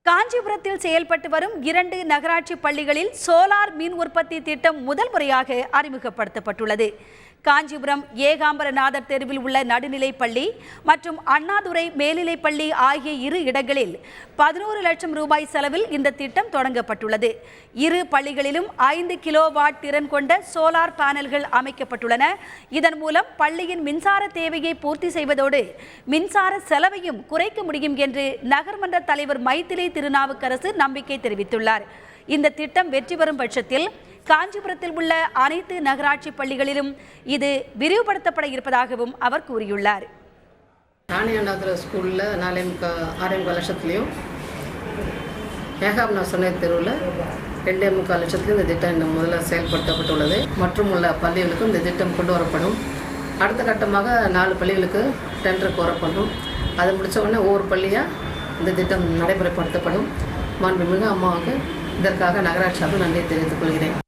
காஞ்சிபுரத்தில் செயல்பட்டு வரும் 2 நகராட்சி பள்ளிகளில் சோலார் மின் உற்பத்தி திட்டம் முதல் முறையாக அறிமுகப்படுத்தப்பட்டுள்ளது. காஞ்சிபுரம் ஏகாம்பரநாதர் தெருவில் உள்ள நடுநிலைப் பள்ளி மற்றும் அண்ணாதுரை மேல்நிலைப் பள்ளி ஆகிய இரு இடங்களில் 11 லட்சம் ரூபாய் செலவில் இந்த திட்டம் தொடங்கப்பட்டுள்ளது. இரு பள்ளிகளிலும் 5 கிலோவாட் திறன் கொண்ட சோலார் பேனல்கள் அமைக்கப்பட்டுள்ளன. இதன் மூலம் பள்ளியின் மின்சார தேவையை பூர்த்தி செய்வதோடு மின்சார செலவையும் குறைக்க முடியும் என்று நகர்மன்ற தலைவர் மைத்திலி திருநாவுக்கரசு நம்பிக்கை தெரிவித்துள்ளார். இந்த திட்டம் வெற்றி பெறும் பட்சத்தில் காஞ்சிபுரத்தில் உள்ள அனைத்து நகராட்சி பள்ளிகளிலும் இது விரிவுபடுத்தப்பட இருப்பதாகவும் அவர் கூறியுள்ளார். ராணியாண்டாதுரை ஸ்கூலில் 4.5 லட்சத்துலையும் ஏகாம்பரநாதர் தெருவில் 2.25 லட்சத்துலையும் இந்த திட்டம் முதல்ல செயல்படுத்தப்பட்டுள்ளது. மற்றும் உள்ள பள்ளிகளுக்கும் இந்த திட்டம் கொண்டு வரப்படும். அடுத்த கட்டமாக 4 பள்ளிகளுக்கு டெண்டர் கோரப்படும். அது முடித்த உடனே ஒவ்வொரு பள்ளியாக இந்த திட்டம் நடைமுறைப்படுத்தப்படும். மாண்புமிகு அம்மாவுக்கு இதற்காக நகராட்சியாக நன்றி தெரிவித்துக் கொள்கிறேன்.